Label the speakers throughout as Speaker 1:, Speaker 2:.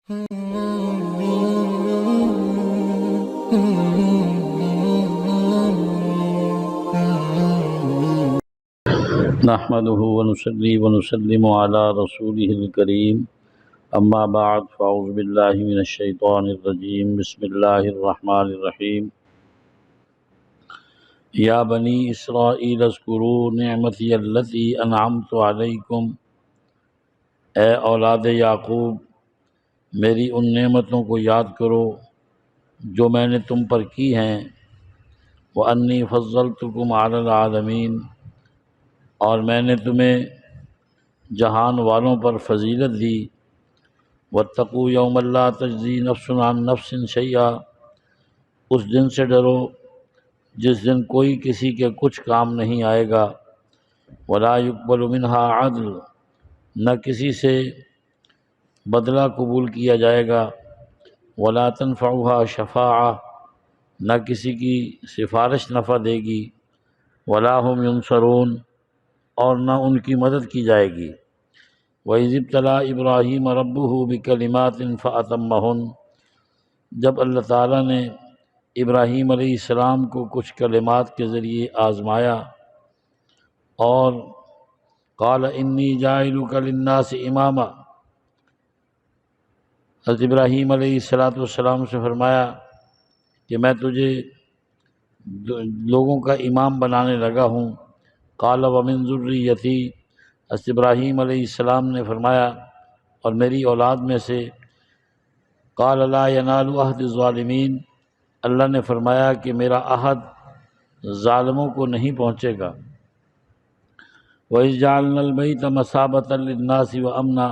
Speaker 1: نحمده ونصلي ونسلم على رسوله الكريم اما بعد فاعوذ بالله من الشيطان الرجيم بسم الله الرحمن الرحيم يا بني اسرائيل اذكروا نعمتي التي انعمت عليكم، اے اولاد یعقوب میری ان نعمتوں کو یاد کرو جو میں نے تم پر کی ہیں، وَأَنِّي فَضَّلْتُكُمْ عَلَى الْعَالَمِينَ، اور میں نے تمہیں جہان والوں پر فضیلت دی۔ وَاتَّقُوا يَوْمًا لَا تَجْزِي نَفْسٌ عَن نَفْسٍ شَيْئًا، اس دن سے ڈرو جس دن کوئی کسی کے کچھ کام نہیں آئے گا۔ وَلَا يُقْبَلُ مِنْهَا عَدْلٌ، نہ کسی سے بدلہ قبول کیا جائے گا۔ وَلَا تَنفَعُهَا شَفَاعَةٌ، نہ کسی کی سفارش نفع دے گی۔ وَلَا هُمْ يُنصَرُونَ، اور نہ ان کی مدد کی جائے گی۔ وَإِذِ ابْتَلَىٰ إِبْرَاهِيمَ رَبُّهُ بِكَلِمَاتٍ فَأَتَمَّهُنَّ، جب اللہ تعالیٰ نے ابراہیم علیہ السلام کو کچھ کلمات کے ذریعے آزمایا، اور قَالَ إِنِّي جَاعِلُكَ لِلنَّاسِ إِمَامًا، حضرت ابراہیم علیہ السلام سے فرمایا کہ میں تجھے لوگوں کا امام بنانے لگا ہوں۔ قَالَ وَمِن ذُرِّيَّتِي، حضرت ابراہیم علیہ السلام نے فرمایا اور میری اولاد میں سے۔ قَالَ لَا يَنَالُ عَهْدِ الظَّالِمِينَ، اللہ نے فرمایا کہ میرا عہد ظالموں کو نہیں پہنچے گا۔ وَإِذْ جَعَلْنَا الْبَيْتَ مَثَابَةً لِلنَّاسِ وَأَمْنًا،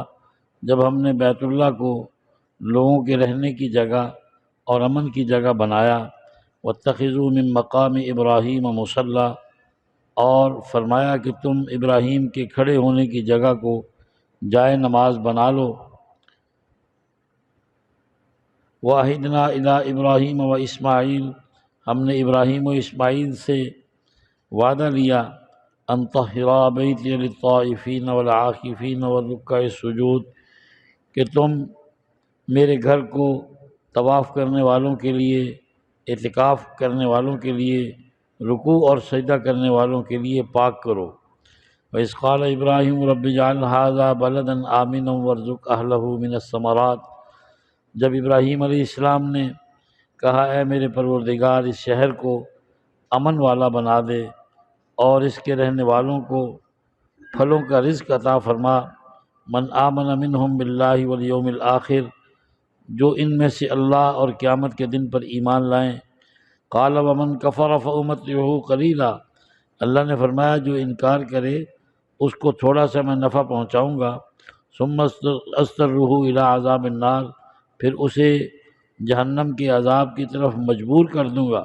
Speaker 1: جب ہم نے بیت اللہ کو لوگوں کے رہنے کی جگہ اور امن کی جگہ بنایا۔ وَاتَّخِذُوا مِن مَّقَامِ إِبْرَاهِيمَ مُصَلًّى، اور فرمایا کہ تم ابراہیم کے کھڑے ہونے کی جگہ کو جائے نماز بنا لو۔ وَعَهِدْنَا إِلَىٰ إِبْرَاهِيمَ وَإِسْمَاعِيلَ، ہم نے ابراہیم و اسماعیل سے وعدہ لیا، أَن طَهِّرَا بَيْتِيَ لِلطَّائِفِينَ وَالْعَاكِفِينَ وَالرُّكَّعِ السُّجُودِ، کہ تم میرے گھر کو طواف کرنے والوں کے لیے، اعتکاف کرنے والوں کے لیے، رکوع اور سجدہ کرنے والوں کے لیے پاک کرو۔ وَإِذْ قَالَ إِبْرَاهِيمُ رَبِّ اجْعَلْ هَٰذَا بَلَدًا آمِنًا وَارْزُقْ أَهْلَهُ مِنَ الثَّمَرَاتِ، جب ابراہیم علیہ السلام نے کہا اے میرے پروردگار اس شہر کو امن والا بنا دے اور اس کے رہنے والوں کو پھلوں کا رزق عطا فرما۔ من آمن منہم باللہ والیوم الآخر، جو ان میں سے اللہ اور قیامت کے دن پر ایمان لائیں۔ قال ومن کفر فأمتعہ قلیلا، اللہ نے فرمایا جو انکار کرے اس کو تھوڑا سا میں نفع پہنچاؤں گا۔ ثم اضطرہ الی عذاب النار، پھر اسے جہنم کے عذاب کی طرف مجبور کر دوں گا۔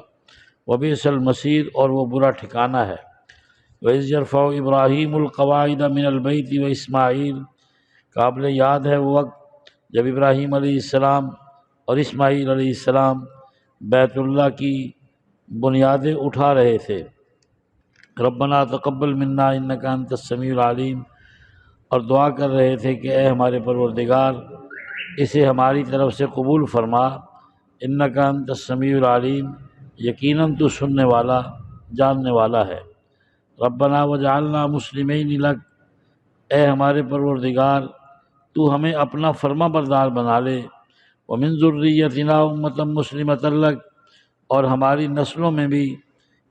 Speaker 1: وبئس المصیر، اور وہ برا ٹھکانہ ہے۔ وَإِذْ يَرْفَعُ إِبْرَاهِيمُ الْقَوَاعِدَ مِنَ الْبَيْتِ وَإِسْمَاعِيلُ، قابل یاد ہے وہ وقت جب ابراہیم علیہ السلام اور اسماعیل علیہ السلام بیت اللہ کی بنیادیں اٹھا رہے تھے۔ ربنا تقبل منا انک انت السمیع العلیم، اور دعا کر رہے تھے کہ اے ہمارے پروردگار اسے ہماری طرف سے قبول فرما، انک انت السمیع العلیم، یقیناً تو سننے والا جاننے والا ہے۔ ربنا وجعلنا مسلمین لک، اے ہمارے پروردگار تو ہمیں اپنا فرما بردار بنا لے۔ ومن ذریتنا امۃ مسلمۃ لک، اور ہماری نسلوں میں بھی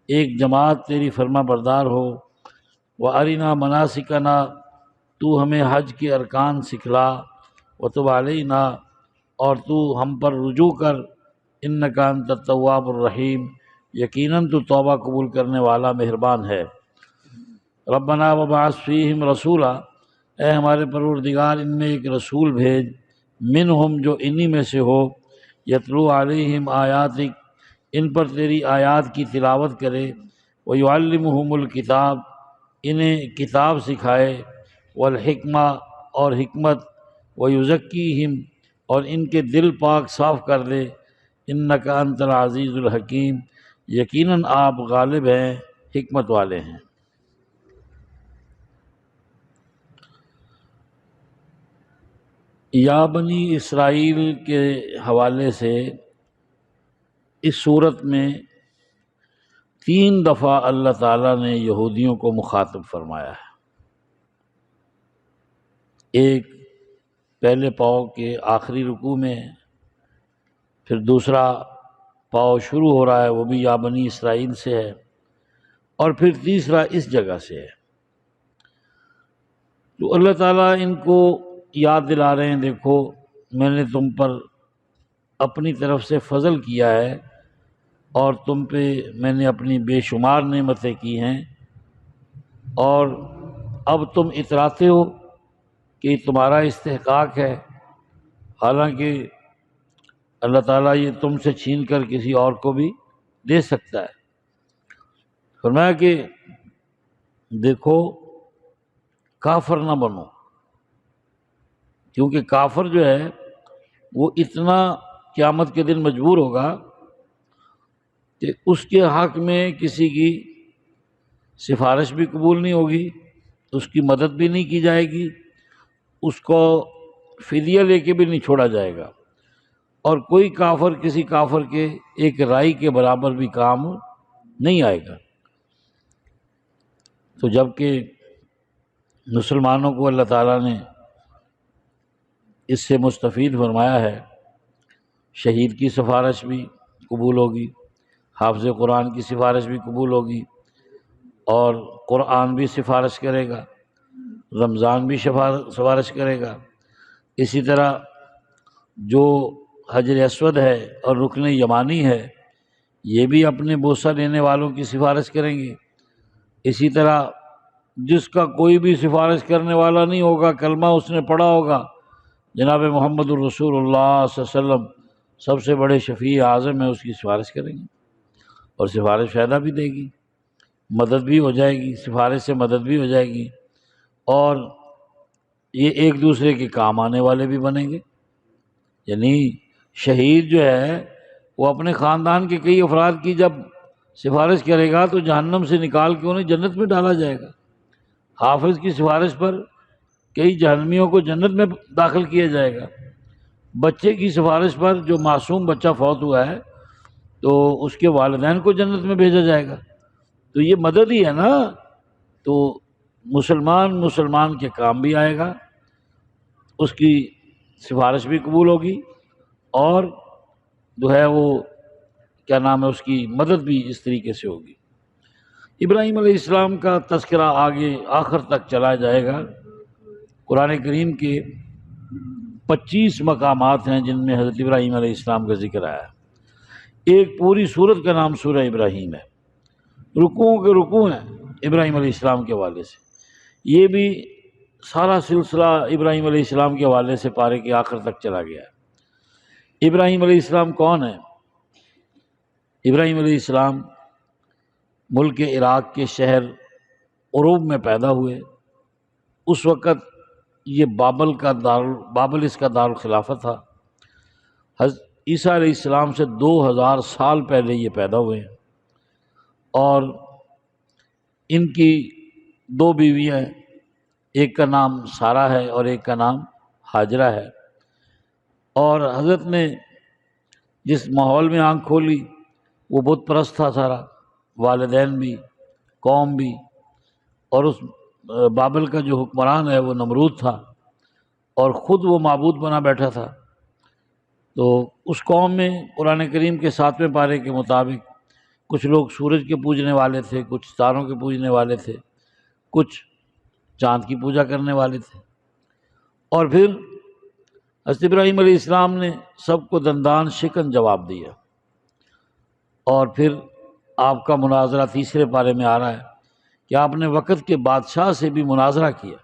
Speaker 1: ایک جماعت تیری فرما بردار ہو۔ وارنا مناسکنا، تو ہمیں حج کے ارکان سکھلا۔ وتب علینا، اور تو ہم پر رجوع کر۔ انک انت التواب الرحیم، یقیناً تو توبہ قبول کرنے والا مہربان ہے۔ ربنا وبعث فیہم رسولا، اے ہمارے پروردگار ان میں ایک رسول بھیج، منہم جو انہی میں سے ہو، یتلو علیہم آیاتک، ان پر تیری آیات کی تلاوت کرے، ویعلمہم الکتاب، انہیں کتاب سکھائے، والحکمہ، اور حکمت، ویزکیہم، اور ان کے دل پاک صاف کر دے۔ انک انت العزیز الحکیم، یقیناً آپ غالب ہیں، حکمت والے ہیں۔ یا بنی اسرائیل کے حوالے سے اس صورت میں 3 دفعہ اللہ تعالیٰ نے یہودیوں کو مخاطب فرمایا ہے۔ ایک پہلے پاؤ کے آخری رکوع میں، پھر دوسرا پاؤ شروع ہو رہا ہے وہ بھی یا بنی اسرائیل سے ہے، اور پھر تیسرا اس جگہ سے ہے۔ تو اللہ تعالیٰ ان کو یاد دلا رہے ہیں، دیکھو میں نے تم پر اپنی طرف سے فضل کیا ہے اور تم پہ میں نے اپنی بے شمار نعمتیں کی ہیں، اور اب تم اتراتے ہو کہ تمہارا استحقاق ہے، حالانکہ اللہ تعالیٰ یہ تم سے چھین کر کسی اور کو بھی دے سکتا ہے۔ فرمایا کہ دیکھو کافر نہ بنو، کیونکہ کافر جو ہے وہ اتنا قیامت کے دن مجبور ہوگا کہ اس کے حق میں کسی کی سفارش بھی قبول نہیں ہوگی، اس کی مدد بھی نہیں کی جائے گی، اس کو فدیہ لے کے بھی نہیں چھوڑا جائے گا، اور کوئی کافر کسی کافر کے ایک رائی کے برابر بھی کام نہیں آئے گا۔ تو جب کہ مسلمانوں کو اللہ تعالیٰ نے اس سے مستفید فرمایا ہے، شہید کی سفارش بھی قبول ہوگی، حافظ قرآن کی سفارش بھی قبول ہوگی، اور قرآن بھی سفارش کرے گا، رمضان بھی سفارش کرے گا، اسی طرح جو حجر اسود ہے اور رکن یمانی ہے یہ بھی اپنے بوسہ لینے والوں کی سفارش کریں گے، اسی طرح جس کا کوئی بھی سفارش کرنے والا نہیں ہوگا، کلمہ اس نے پڑھا ہوگا جناب محمد الرسول اللہ صلی اللہ علیہ وسلم سب سے بڑے شفیع اعظم ہیں، اس کی سفارش کریں گے، اور سفارش فائدہ بھی دے گی، مدد بھی ہو جائے گی، سفارش سے مدد بھی ہو جائے گی، اور یہ ایک دوسرے کے کام آنے والے بھی بنیں گے۔ یعنی شہید جو ہے وہ اپنے خاندان کے کئی افراد کی جب سفارش کرے گا تو جہنم سے نکال کے انہیں جنت میں ڈالا جائے گا، حافظ کی سفارش پر کئی جہنمیوں کو جنت میں داخل کیا جائے گا، بچے کی سفارش پر جو معصوم بچہ فوت ہوا ہے تو اس کے والدین کو جنت میں بھیجا جائے گا، تو یہ مدد ہی ہے نا۔ تو مسلمان کے کام بھی آئے گا، اس کی سفارش بھی قبول ہوگی، اور جو ہے وہ کیا نام ہے اس کی مدد بھی اس طریقے سے ہوگی۔ ابراہیم علیہ السلام کا تذکرہ آگے آخر تک چلا جائے گا۔ قرآن کریم کے 25 مقامات ہیں جن میں حضرت ابراہیم علیہ السلام کا ذکر آیا ہے۔ ایک پوری سورت کا نام سورہ ابراہیم ہے، رکوعوں کے رکوع ہیں ابراہیم علیہ السلام کے حوالے سے۔ یہ بھی سارا سلسلہ ابراہیم علیہ السلام کے حوالے سے پارے کے آخر تک چلا گیا ہے۔ ابراہیم علیہ السلام کون ہے؟ ابراہیم علیہ السلام ملک عراق کے شہر عروب میں پیدا ہوئے۔ اس وقت یہ بابل اس کا دارالخلافت تھا۔ حضرت عیسیٰ علیہ السلام سے 2000 سال پہلے یہ پیدا ہوئے ہیں، اور ان کی 2 بیویاں ہیں، ایک کا نام سارہ ہے اور ایک کا نام ہاجرہ ہے، اور حضرت نے جس ماحول میں آنکھ کھولی وہ بت پرست تھا سارا، والدین بھی، قوم بھی، اور اس بابل کا جو حکمران ہے وہ نمرود تھا، اور خود وہ معبود بنا بیٹھا تھا۔ تو اس قوم میں قرآن کریم کے 7ویں پارے کے مطابق کچھ لوگ سورج کے پوجنے والے تھے، کچھ ستاروں کے پوجنے والے تھے، کچھ چاند کی پوجا کرنے والے تھے، اور پھر حضرت ابراہیم علیہ السلام نے سب کو دندان شکن جواب دیا، اور پھر آپ کا مناظرہ 3 پارے میں آ رہا ہے کہ آپ نے وقت کے بادشاہ سے بھی مناظرہ کیا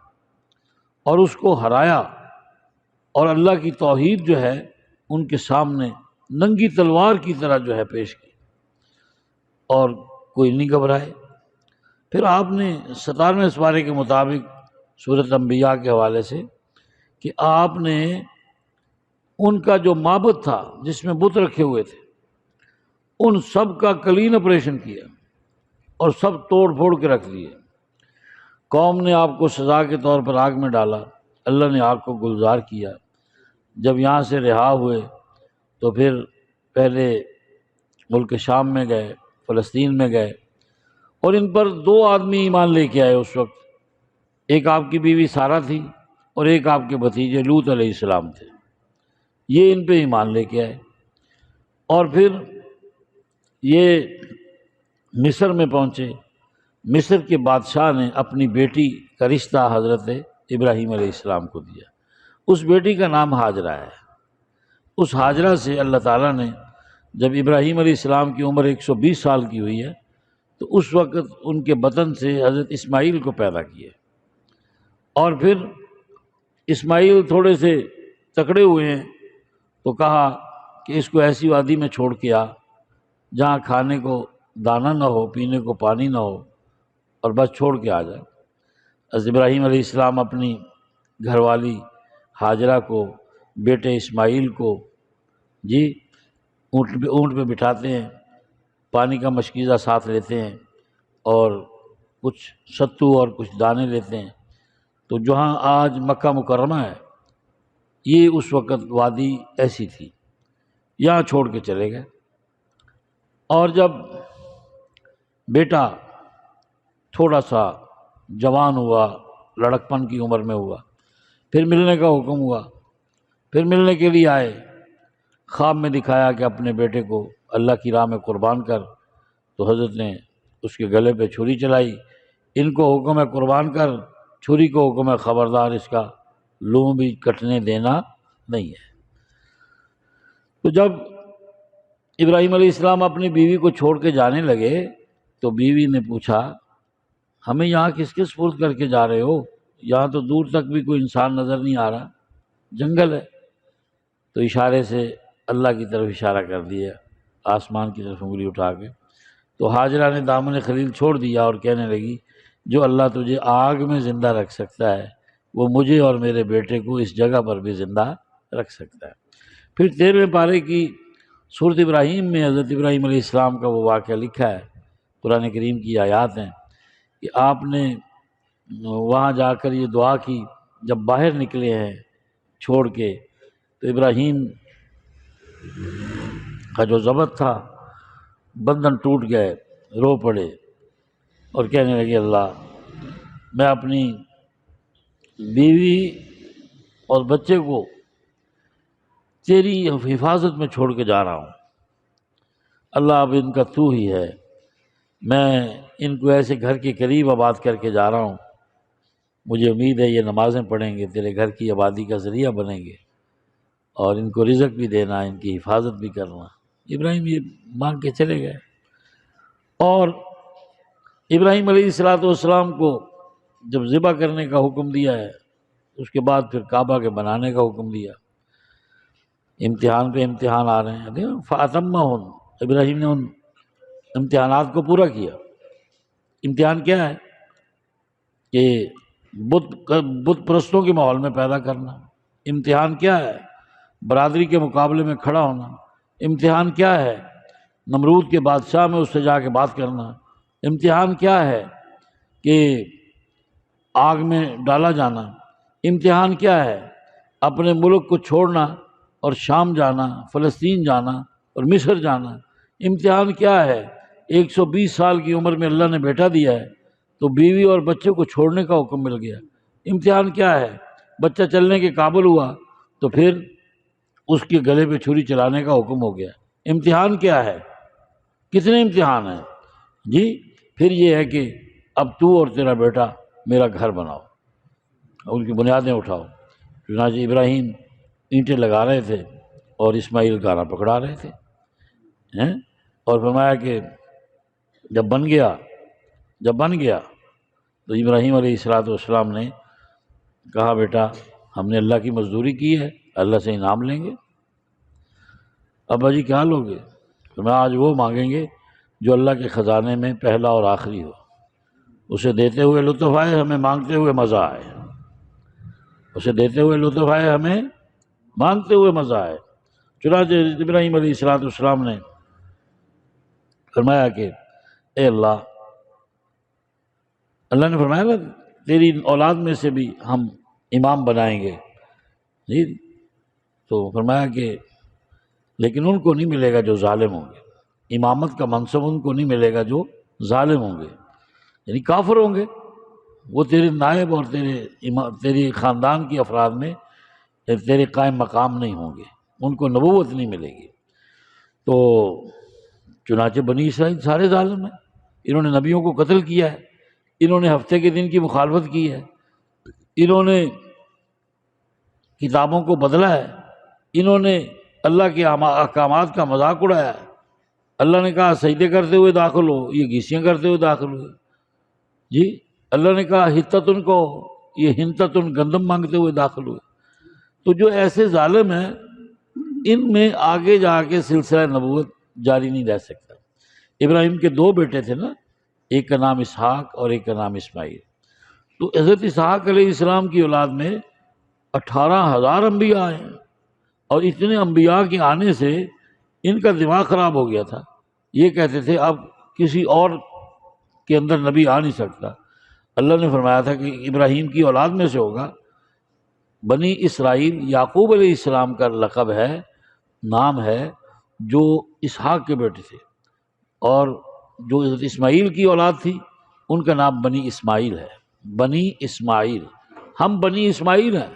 Speaker 1: اور اس کو ہرایا، اور اللہ کی توحید جو ہے ان کے سامنے ننگی تلوار کی طرح جو ہے پیش کی، اور کوئی نہیں گھبرائے۔ پھر آپ نے 17ویں پارے کے مطابق سورۃ انبیاء کے حوالے سے کہ آپ نے ان کا جو معبد تھا جس میں بت رکھے ہوئے تھے ان سب کا کلین آپریشن کیا اور سب توڑ پھوڑ کے رکھ دیے۔ قوم نے آپ کو سزا کے طور پر آگ میں ڈالا، اللہ نے آگ کو گلزار کیا، جب یہاں سے رہا ہوئے تو پھر پہلے ملک شام میں گئے، فلسطین میں گئے، اور ان پر 2 آدمی ایمان لے کے آئے اس وقت، ایک آپ کی بیوی سارہ تھی اور ایک آپ کے بھتیجے لوط علیہ السلام تھے، یہ ان پہ ایمان لے کے آئے۔ اور پھر یہ مصر میں پہنچے، مصر کے بادشاہ نے اپنی بیٹی کا رشتہ حضرت ابراہیم علیہ السلام کو دیا، اس بیٹی کا نام ہاجرہ ہے۔ اس ہاجرہ سے اللہ تعالیٰ نے جب ابراہیم علیہ السلام کی عمر 120 سال کی ہوئی ہے تو اس وقت ان کے بطن سے حضرت اسماعیل کو پیدا کیے، اور پھر اسماعیل تھوڑے سے تکڑے ہوئے ہیں تو کہا کہ اس کو ایسی وادی میں چھوڑ کے آ جہاں کھانے کو دانہ نہ ہو، پینے کو پانی نہ ہو، اور بس چھوڑ کے آ جائے۔ حضرت ابراہیم علیہ السلام اپنی گھر والی ہاجرہ کو، بیٹے اسماعیل کو اونٹ پہ بٹھاتے ہیں، پانی کا مشکیزہ ساتھ لیتے ہیں اور کچھ ستو اور کچھ دانے لیتے ہیں۔ تو جہاں آج مکہ مکرمہ ہے، یہ اس وقت وادی ایسی تھی، یہاں چھوڑ کے چلے گئے۔ اور جب بیٹا تھوڑا سا جوان ہوا، لڑکپن کی عمر میں ہوا، پھر ملنے کا حکم ہوا، پھر ملنے کے لیے آئے، خواب میں دکھایا کہ اپنے بیٹے کو اللہ کی راہ میں قربان کر، تو حضرت نے اس کے گلے پہ چھری چلائی، ان کو حکم ہے قربان کر، چھری کو حکم ہے خبردار اس کا لوں بھی کٹنے دینا نہیں ہے۔ تو جب ابراہیم علیہ السلام اپنی بیوی کو چھوڑ کے جانے لگے تو بیوی نے پوچھا ہمیں یہاں کس کے سپرد کر کے جا رہے ہو؟ یہاں تو دور تک بھی کوئی انسان نظر نہیں آ رہا، جنگل ہے۔ تو اشارے سے اللہ کی طرف اشارہ کر دیا، آسمان کی طرف انگلی اٹھا کے۔ تو ہاجرہ نے دامن خلیل چھوڑ دیا اور کہنے لگی جو اللہ تجھے آگ میں زندہ رکھ سکتا ہے وہ مجھے اور میرے بیٹے کو اس جگہ پر بھی زندہ رکھ سکتا ہے۔ پھر 13ویں پارے کی سورۃ ابراہیم میں حضرت ابراہیم علیہ السلام کا وہ واقعہ لکھا ہے، قرآن کریم کی آیات ہیں کہ آپ نے وہاں جا کر یہ دعا کی، جب باہر نکلے ہیں چھوڑ کے تو ابراہیم کا جو ضبط تھا بندھن ٹوٹ گئے، رو پڑے اور کہنے لگے اللہ میں اپنی بیوی اور بچے کو تیری حفاظت میں چھوڑ کے جا رہا ہوں، اللہ اب ان کا تو ہی ہے، میں ان کو ایسے گھر کے قریب آباد کر کے جا رہا ہوں، مجھے امید ہے یہ نمازیں پڑھیں گے، تیرے گھر کی آبادی کا ذریعہ بنیں گے، اور ان کو رزق بھی دینا، ان کی حفاظت بھی کرنا۔ ابراہیم یہ مانگ کے چلے گئے، اور ابراہیم علیہ السلام کو جب ذبح کرنے کا حکم دیا ہے اس کے بعد پھر کعبہ کے بنانے کا حکم دیا۔ امتحان پہ امتحان آ رہے ہیں، فَأَتَمَّهُمْ، ابراہیم نے ان امتحانات کو پورا کیا۔ امتحان کیا ہے کہ بت پرستوں کے ماحول میں پیدا کرنا، امتحان کیا ہے برادری کے مقابلے میں کھڑا ہونا، امتحان کیا ہے نمرود کے بادشاہ میں اس سے جا کے بات کرنا، امتحان کیا ہے کہ آگ میں ڈالا جانا، امتحان کیا ہے اپنے ملک کو چھوڑنا اور شام جانا، فلسطین جانا اور مصر جانا، امتحان کیا ہے 120 سال کی عمر میں اللہ نے بیٹا دیا ہے تو بیوی اور بچے کو چھوڑنے کا حکم مل گیا، امتحان کیا ہے بچہ چلنے کے قابل ہوا تو پھر اس کے گلے پہ چھری چلانے کا حکم ہو گیا، امتحان کیا ہے، کتنے امتحان ہیں جی۔ پھر یہ ہے کہ اب تو اور تیرا بیٹا میرا گھر بناؤ، ان کی بنیادیں اٹھاؤ۔ چنانچہ ابراہیم اینٹیں لگا رہے تھے اور اسماعیل گانا پکڑا رہے تھے، اور فرمایا کہ جب بن گیا تو ابراہیم علیہ السلام نے کہا بیٹا ہم نے اللہ کی مزدوری کی ہے، اللہ سے انعام لیں گے۔ ابا جی کیا لوگے؟ تو میں آج وہ مانگیں گے جو اللہ کے خزانے میں پہلا اور آخری ہو، اسے دیتے ہوئے لطف آئے، ہمیں مانگتے ہوئے مزہ آئے، اسے دیتے ہوئے لطف آئے، ہمیں مانگتے ہوئے مزہ آئے۔ چنانچہ ابراہیم علیہ السلام نے فرمایا کہ اے اللہ نے فرمایا نا تیری اولاد میں سے بھی ہم امام بنائیں گے جی، تو فرمایا کہ لیکن ان کو نہیں ملے گا جو ظالم ہوں گے، امامت کا منصب ان کو نہیں ملے گا جو ظالم ہوں گے، یعنی کافر ہوں گے، وہ تیرے نائب اور تیری خاندان کے افراد میں تیرے قائم مقام نہیں ہوں گے، ان کو نبوت نہیں ملے گی۔ تو چنانچہ بنی اسرائیل سارے ظالم ہیں، انہوں نے نبیوں کو قتل کیا ہے، انہوں نے ہفتے کے دن کی مخالفت کی ہے، انہوں نے کتابوں کو بدلا ہے، انہوں نے اللہ کے احکامات کا مذاق اڑایا ہے۔ اللہ نے کہا سجدے کرتے ہوئے داخل ہو، یہ گھیسیاں کرتے ہوئے داخل ہوئے، جی اللہ نے کہا ہتتن کو، یہ ہنتتن گندم مانگتے ہوئے داخل ہوئے۔ تو جو ایسے ظالم ہیں ان میں آگے جا کے سلسلہ نبوت جاری نہیں رہ سکتا۔ ابراہیم کے 2 بیٹے تھے نا، ایک کا نام اسحاق اور ایک کا نام اسماعیل۔ تو حضرت اسحاق علیہ السلام کی اولاد میں 18,000 انبیاء ہیں، اور اتنے انبیاء کے آنے سے ان کا دماغ خراب ہو گیا تھا۔ یہ کہتے تھے اب کسی اور کے اندر نبی آ نہیں سکتا۔ اللہ نے فرمایا تھا کہ ابراہیم کی اولاد میں سے ہوگا۔ بنی اسرائیل یعقوب علیہ السلام کا لقب ہے، نام ہے، جو اسحاق کے بیٹے تھے، اور جو حضرت اسماعیل کی اولاد تھی ان کا نام بنی اسماعیل ہے۔ بنی اسماعیل، ہم بنی اسماعیل ہیں،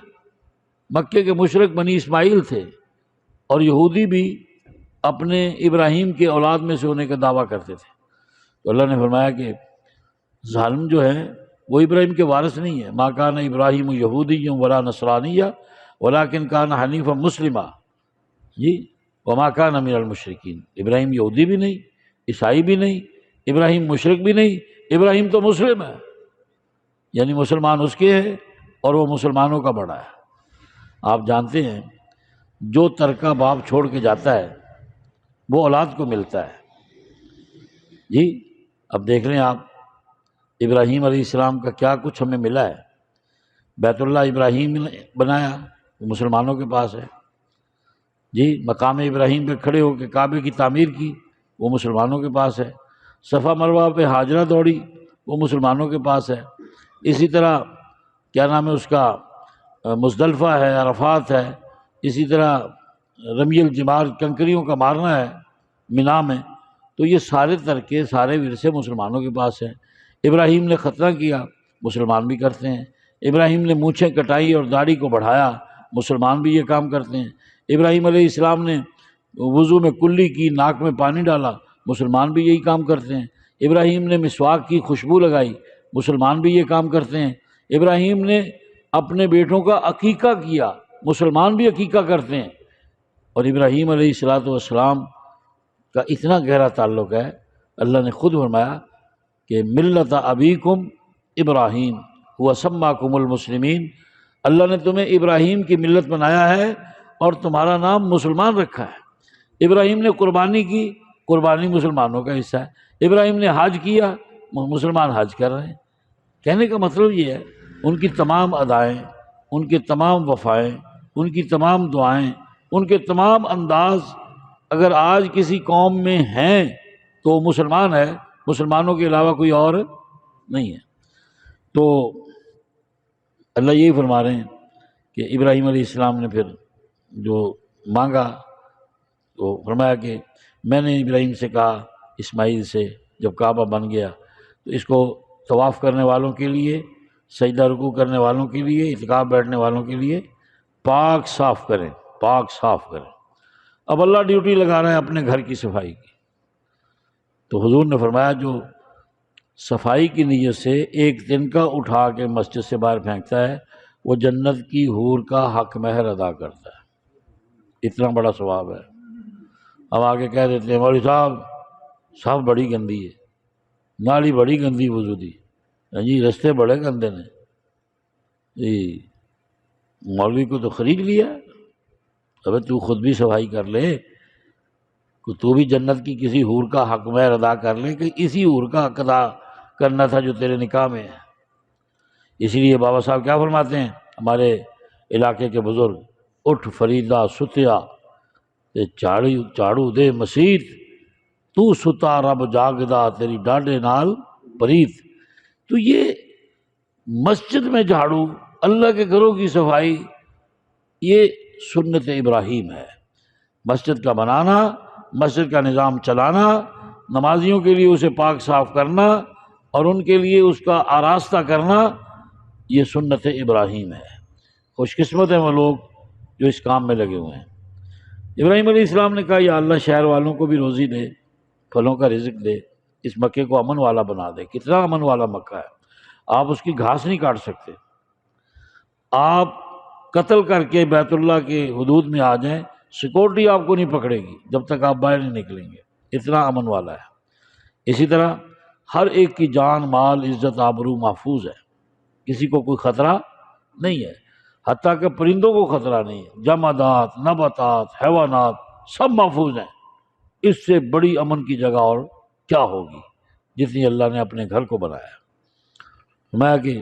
Speaker 1: مکے کے مشرک بنی اسماعیل تھے، اور یہودی بھی اپنے ابراہیم کے اولاد میں سے ہونے کا دعویٰ کرتے تھے۔ تو اللہ نے فرمایا کہ ظالم جو ہے وہ ابراہیم کے وارث نہیں ہے۔ ما کان ابراہیم یہودی ولا نصرانیہ ولکن کان حنیفا مسلما، جی وما کان من المشرکین۔ ابراہیم یہودی بھی نہیں، عیسائی بھی نہیں، ابراہیم مشرک بھی نہیں، ابراہیم تو مسلم ہے، یعنی مسلمان اس کے ہیں اور وہ مسلمانوں کا بڑا ہے۔ آپ جانتے ہیں جو ترکہ باپ چھوڑ کے جاتا ہے وہ اولاد کو ملتا ہے۔ جی اب دیکھ لیں آپ، ابراہیم علیہ السلام کا کیا کچھ ہمیں ملا ہے۔ بیت اللہ ابراہیم نے بنایا، وہ مسلمانوں کے پاس ہے۔ جی مقام ابراہیم پہ کھڑے ہو کے کعبے کی تعمیر کی، وہ مسلمانوں کے پاس ہے۔ صفا مروہ پہ ہاجرہ دوڑی، وہ مسلمانوں کے پاس ہے۔ اسی طرح کیا نام ہے اس کا، مزدلفہ ہے، عرفات ہے، اسی طرح رمی الجمار، کنکریوں کا مارنا ہے مینا میں۔ تو یہ سارے ترکے، سارے ورثے مسلمانوں کے پاس ہیں۔ ابراہیم نے ختنہ کیا، مسلمان بھی کرتے ہیں۔ ابراہیم نے مونچھیں کٹائی اور داڑھی کو بڑھایا، مسلمان بھی یہ کام کرتے ہیں۔ ابراہیم علیہ السلام نے وضو میں کلی کی، ناک میں پانی ڈالا، مسلمان بھی یہی کام کرتے ہیں۔ ابراہیم نے مسواک کی، خوشبو لگائی، مسلمان بھی یہ کام کرتے ہیں۔ ابراہیم نے اپنے بیٹوں کا عقیقہ کیا، مسلمان بھی عقیقہ کرتے ہیں۔ اور ابراہیم علیہ السلام کا اتنا گہرا تعلق ہے، اللہ نے خود فرمایا کہ ملت ابیکم ابراہیم هو سماکم المسلمین، اللہ نے تمہیں ابراہیم کی ملت بنایا ہے اور تمہارا نام مسلمان رکھا ہے۔ ابراہیم نے قربانی کی، قربانی مسلمانوں کا حصہ ہے۔ ابراہیم نے حج کیا، مسلمان حج کر رہے ہیں۔ کہنے کا مطلب یہ ہے ان کی تمام ادائیں، ان کے تمام وفائیں، ان کی تمام دعائیں، ان کے تمام انداز اگر آج کسی قوم میں ہیں تو وہ مسلمان ہے، مسلمانوں کے علاوہ کوئی اور نہیں ہے۔ تو اللہ یہی فرما رہے ہیں کہ ابراہیم علیہ السلام نے پھر جو مانگا تو فرمایا کہ میں نے ابراہیم سے کہا، اسماعیل سے، جب کعبہ بن گیا تو اس کو طواف کرنے والوں کے لیے، سجدہ رکوع کرنے والوں کے لیے، اعتکاف بیٹھنے والوں کے لیے پاک صاف کریں، پاک صاف کریں۔ اب اللہ ڈیوٹی لگا رہا ہے اپنے گھر کی صفائی کی۔ تو حضور نے فرمایا جو صفائی کی نیت سے ایک دن کا اٹھا کے مسجد سے باہر پھینکتا ہے وہ جنت کی حور کا حق مہر ادا کرتا ہے، اتنا بڑا ثواب ہے۔ اب آگے کہہ دیتے ہیں مولوی صاحب بڑی گندی ہے، نالی بڑی گندی وضو جی، رستے بڑے گندے نے جی، مولوی کو تو خرید لیا۔ ابے تو خود بھی صفائی کر لے، تو بھی جنت کی کسی حور کا حق مہر ادا کر لے، کہ اسی حور کا حق ادا کرنا تھا جو تیرے نکاح میں ہے۔ اسی لیے بابا صاحب کیا فرماتے ہیں ہمارے علاقے کے بزرگ، اٹھ فریدا ستیا تے چاڑو دے مسیت، تو ستا رب جاگدا تیری ڈاڈے نال پریت۔ تو یہ مسجد میں جھاڑو، اللہ کے گھروں کی صفائی، یہ سنت ابراہیم ہے، مسجد کا بنانا، مسجد کا نظام چلانا، نمازیوں کے لیے اسے پاک صاف کرنا اور ان کے لیے اس کا آراستہ کرنا، یہ سنت ابراہیم ہے۔ خوش قسمت ہیں وہ لوگ جو اس کام میں لگے ہوئے ہیں۔ ابراہیم علیہ السلام نے کہا یا اللہ شہر والوں کو بھی روزی دے، پھلوں کا رزق دے، اس مکے کو امن والا بنا دے۔ کتنا امن والا مکہ ہے، آپ اس کی گھاس نہیں کاٹ سکتے، آپ قتل کر کے بیت اللہ کے حدود میں آ جائیں، سیکورٹی آپ کو نہیں پکڑے گی جب تک آپ باہر نہیں نکلیں گے، اتنا امن والا ہے۔ اسی طرح ہر ایک کی جان، مال، عزت، آبرو محفوظ ہے، کسی کو کوئی خطرہ نہیں ہے، حتیٰ کہ پرندوں کو خطرہ نہیں ہے، جمادات، نباتات، حیوانات سب محفوظ ہیں۔ اس سے بڑی امن کی جگہ اور کیا ہوگی جتنی اللہ نے اپنے گھر کو بنایا۔ فرمایا کہ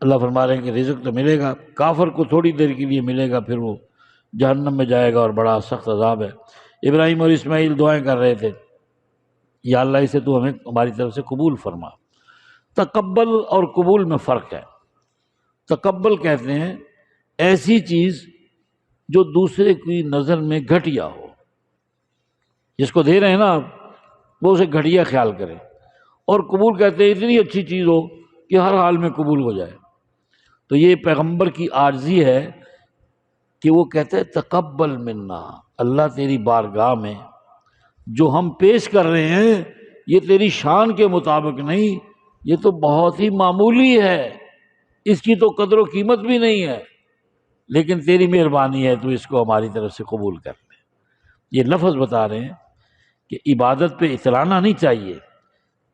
Speaker 1: اللہ فرما رہے ہیں کہ رزق تو ملے گا، کافر کو تھوڑی دیر کے لیے ملے گا، پھر وہ جہنم میں جائے گا اور بڑا سخت عذاب ہے۔ ابراہیم اور اسماعیل دعائیں کر رہے تھے، یا اللہ اسے تو ہمیں ہماری طرف سے قبول فرما۔ تقبل اور قبول میں فرق ہے۔ تقبل کہتے ہیں ایسی چیز جو دوسرے کی نظر میں گھٹیا ہو، جس کو دے رہے ہیں نا آپ، وہ اسے گھٹیا خیال کریں، اور قبول کہتے ہیں اتنی اچھی چیز ہو کہ ہر حال میں قبول ہو جائے۔ تو یہ پیغمبر کی عاجزی ہے کہ وہ کہتے ہیں تقبل منا، اللہ تیری بارگاہ میں جو ہم پیش کر رہے ہیں یہ تیری شان کے مطابق نہیں، یہ تو بہت ہی معمولی ہے، اس کی تو قدر و قیمت بھی نہیں ہے، لیکن تیری مہربانی ہے تو اس کو ہماری طرف سے قبول کر لے۔ یہ لفظ بتا رہے ہیں کہ عبادت پہ اترانا نہیں چاہیے،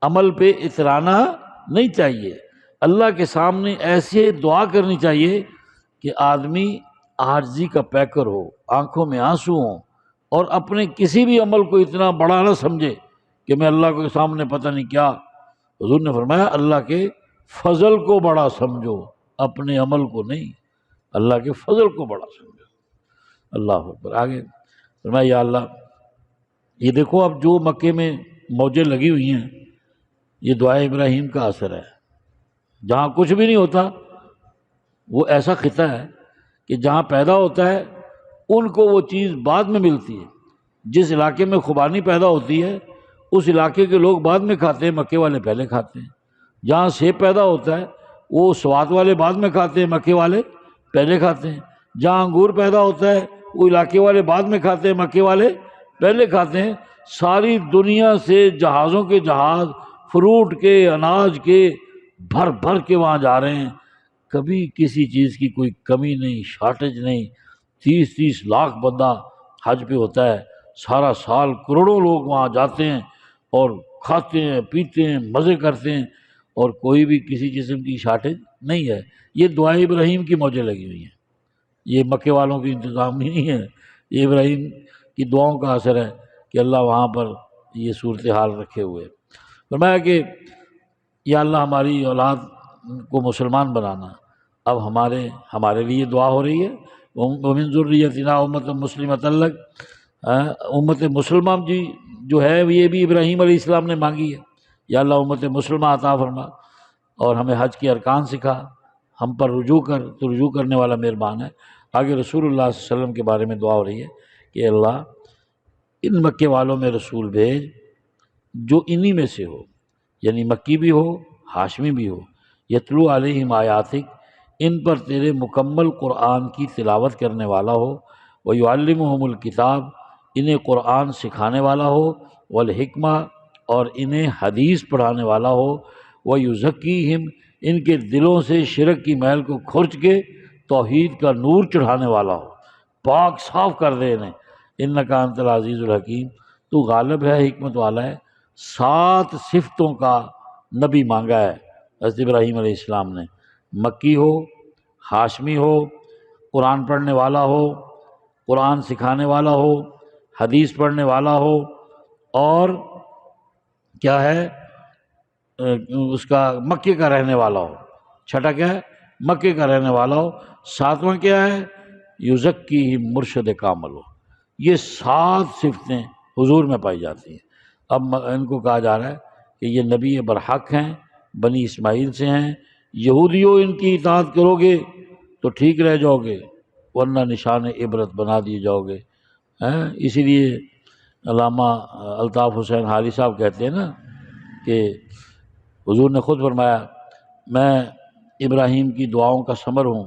Speaker 1: عمل پہ اترانا نہیں چاہیے، اللہ کے سامنے ایسے دعا کرنی چاہیے کہ آدمی عاجزی کا پیکر ہو، آنکھوں میں آنسو ہوں، اور اپنے کسی بھی عمل کو اتنا بڑا نہ سمجھے کہ میں اللہ کے سامنے پتہ نہیں کیا۔ حضور نے فرمایا اللہ کے فضل کو بڑا سمجھو، اپنے عمل کو نہیں، اللہ کے فضل کو بڑا سمجھو۔ اللہ اکبر۔ آگے فرمایا یا اللہ یہ دیکھو اب جو مکے میں موجیں لگی ہوئی ہیں، یہ دعائے ابراہیم کا اثر ہے۔ جہاں کچھ بھی نہیں ہوتا وہ ایسا خطہ ہے کہ جہاں پیدا ہوتا ہے ان کو وہ چیز بعد میں ملتی ہے۔ جس علاقے میں خوبانی پیدا ہوتی ہے اس علاقے کے لوگ بعد میں کھاتے ہیں، مکے والے پہلے کھاتے ہیں۔ جہاں سیب پیدا ہوتا ہے وہ سوات والے بعد میں کھاتے ہیں، مکے والے پہلے کھاتے ہیں۔ جہاں انگور پیدا ہوتا ہے وہ علاقے والے بعد میں کھاتے ہیں، مکے والے پہلے کھاتے ہیں۔ ساری دنیا سے جہازوں کے جہاز فروٹ کے، اناج کے بھر بھر کے وہاں جا رہے ہیں، کبھی کسی چیز کی کوئی کمی نہیں، شارٹیج نہیں۔ 30 لاکھ بندہ حج پہ ہوتا ہے، سارا سال کروڑوں لوگ وہاں جاتے ہیں اور کھاتے ہیں، پیتے ہیں، مزے کرتے ہیں، اور کوئی بھی کسی قسم کی شارٹیج نہیں ہے۔ یہ دعائے ابراہیم کی موجیں لگی ہوئی ہیں، یہ مکے والوں کی انتظام نہیں ہے، یہ ابراہیم کی دعاؤں کا اثر ہے کہ اللہ وہاں پر یہ صورتحال رکھے ہوئے۔ فرمایا کہ یا اللہ ہماری اولاد کو مسلمان بنانا۔ اب ہمارے لیے دعا ہو رہی ہے، وَمِن ذُرِّيَّتِنَا أُمَّةً مُسْلِمَةً لَكَ، امت مسلمہ جی جو ہے یہ بھی ابراہیم علیہ السلام نے مانگی ہے۔ یا اللہ امت مسلمہ عطا فرما اور ہمیں حج کے ارکان سکھا، ہم پر رجوع کر، تو رجوع کرنے والا مہربان ہے۔ آگے رسول اللہ صلی اللہ علیہ وسلم کے بارے میں دعا ہو رہی ہے کہ اللہ ان مکے والوں میں رسول بھیج جو انہی میں سے ہو، یعنی مکی بھی ہو، ہاشمی بھی ہو، یتلو علیہم آیاتک، ان پر تیرے مکمل قرآن کی تلاوت کرنے والا ہو، ویعلمہم الکتاب، انہیں قرآن سکھانے والا ہو، والحکمہ، اور انہیں حدیث پڑھانے والا ہو، ویزکیہم، ان کے دلوں سے شرک کی میل کو کھرچ کے توحید کا نور چڑھانے والا ہو، پاک صاف کر دے انہیں۔ انک انت العزیز الحکیم، تو غالب ہے، حکمت والا ہے۔ 7 صفتوں کا نبی مانگا ہے حضرت ابراہیم علیہ السلام نے، مکی ہو، ہاشمی ہو، قرآن پڑھنے والا ہو، قرآن سکھانے والا ہو، حدیث پڑھنے والا ہو، اور کیا ہے اس کا مکے کا رہنے والا ہو۔ چھٹا کیا ہے؟ مکے کا رہنے والا ہو۔ 7واں کیا ہے؟ یزکیہم، مرشد کامل ہو۔ یہ 7 صفتیں حضور میں پائی جاتی ہیں۔ اب ان کو کہا جا رہا ہے کہ یہ نبی برحق ہیں، بنی اسماعیل سے ہیں، یہودیوں ان کی اطاعت کرو گے تو ٹھیک رہ جاؤ گے، ورنہ نشان عبرت بنا دیے جاؤ گے۔ اسی لیے علامہ الطاف حسین حالی صاحب کہتے ہیں نا کہ حضور نے خود فرمایا میں ابراہیم کی دعاؤں کا ثمر ہوں،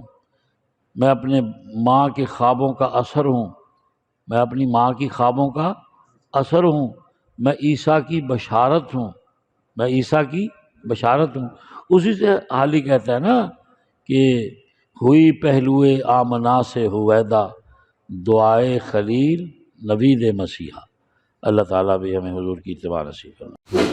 Speaker 1: میں اپنے ماں کے خوابوں کا اثر ہوں، میں اپنی ماں کی خوابوں کا اثر ہوں، میں عیسیٰ کی بشارت ہوں، میں عیسیٰ کی بشارت ہوں۔ اسی سے حالی کہتا ہے نا کہ ہوئی پہلوئے آمنا سے ہویدا، دعائے خلیل نوید مسیحا۔ اللہ تعالیٰ بھی ہمیں حضور کی اتباع نصیب کرنا۔